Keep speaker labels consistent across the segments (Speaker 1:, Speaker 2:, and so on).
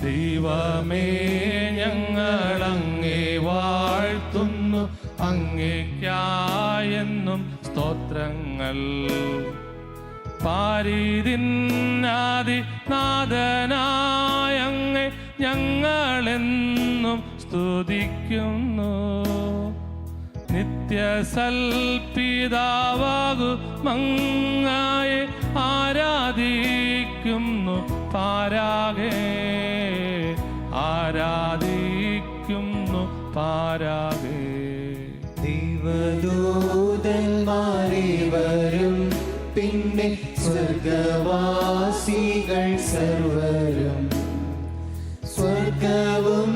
Speaker 1: ദൈവമേ ഞങ്ങളങ്ങേ വാഴ്ത്തുന്നു, അങ്ങേയ്ക്കായെന്നും സ്തോത്രങ്ങൾ. പാരിതിന്നാദിനാഥനായങ്ങേ ഞങ്ങളെന്നും സ്തുതിക്കുന്നു. നിത്യസൽപിതാവാകുമങ്ങയെ ആരാധിക്കുന്നു പാരാകെ, ആരാധിക്കുന്നു പാരാകെ.
Speaker 2: ദൈവദൂതന്മാരിവരും പിന്നെ സ്വർഗവാസികൾ സർവരും, സ്വർഗവും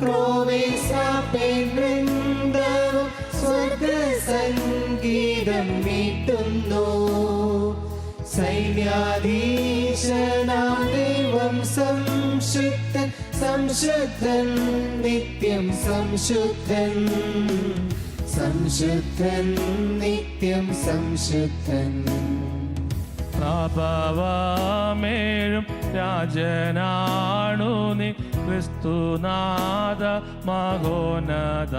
Speaker 2: ക്രോവേശവൃന്ദവും സ്വർഗസംഗീതം മീട്ടുന്നു. സൈന്യാധീശനാം ദൈവം സംശുദ്ധൻ, സംശുദ്ധൻ നിത്യം സംശുദ്ധൻ, സംശുദ്ധൻ നിത്യം സംശുദ്ധൻ.
Speaker 1: പ്രഭവമേഴും രാജനാണു നീ ക്രിസ്തുനാഥ മഹോന്നത.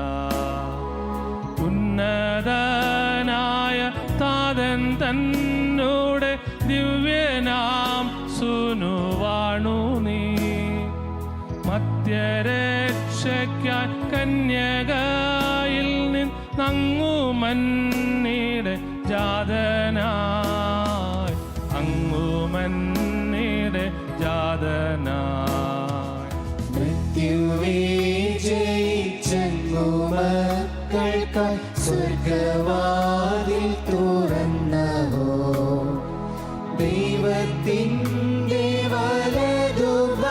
Speaker 1: ഉന്നതനായ താതൻ തന്നോടെ ദിവ്യനാം സുനുവാണു നീ. മധ്യരക്ഷയ്ക്കായി കന്യകയിൽ നിന്നങ്ങു മന്നീടെ ജാതനായി, അങ്ങു മന്നീടെ ജാതനായി.
Speaker 2: മൃത്യുവേ ജയിച്ചങ്ങു മക്കൾക്കായി സ്വർഗവാതിൽ തുറന്നവോ, ദൈവത്തിൻ്റെ വലതുഭാഗത്തായി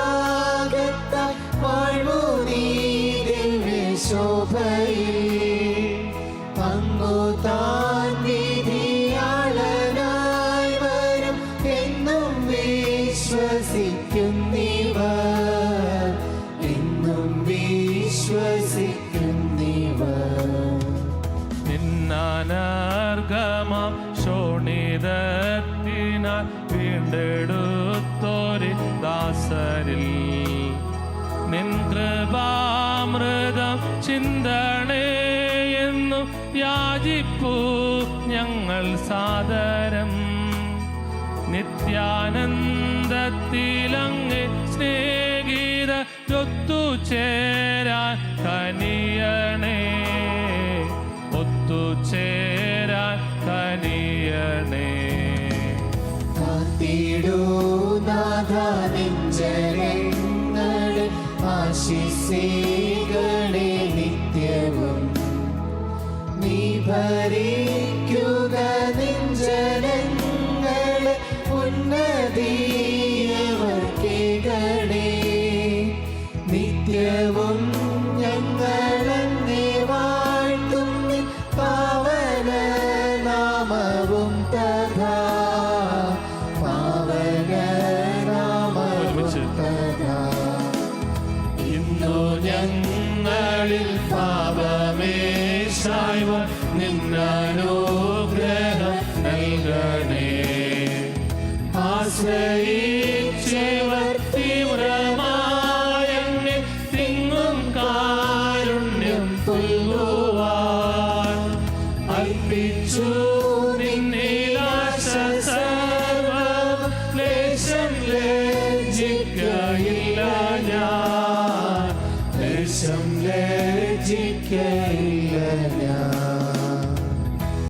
Speaker 2: വാഴ്വു നീ ദിവ്യശോഭയിൽ. അങ്ങു താൻ വിധിയാളനായി വരും എന്നും വിശ്വസിക്കുന്നിവർ, എന്നും വിശ്വസിക്കുന്നിവർ.
Speaker 1: നിന്നനർഗമാം ശോണിതത്തിനാൽ വീണ്ടെടുത്തോരി ദാസരിൽ നിൻ കൃപാമൃതം ചിന്തണേ എന്നു യാചിപ്പൂ ഞങ്ങൾ സാദരം. നിത്യാനന്ദത്തിലങ്ങേ സ്നേഹിതരൊത്തുചേരാൻ കനിയണേ, ഒത്തുചേരാൻ കനിയണേ.
Speaker 2: കാത്തിടൂ നാഥ നെഞ്ചരങ്ങളെ, ആശിസേകളെ നിത്യവും. നീ ഭരിക്കുക നെഞ്ചരങ്ങളെ, ഉന്നതിയവർക്കേകണേ. നിത്യവും ഞങ്ങളങ്ങേ വാഴ്ത്തും നിൻ പാവന നാമവും തഥാ, പാവന നാമവും തഥാ.
Speaker 1: ഇന്നു ഞങ്ങളിൽ പാപമേശായ്വ നിന്നനുഗ്രഹം നൽകണേ. ആശ്രയിച്ചവർ തീവ്രമായങ്ങേ തിങ്ങും കാരുണ്യം പുൽകുവാൻ അർപ്പിച്ചു നിന്നിലാശ സർവ്വം. ലേശം ലജ്ജിക്കയില്ല ഞാൻ, ലേശം ലജ്ജിക്കയില്ല.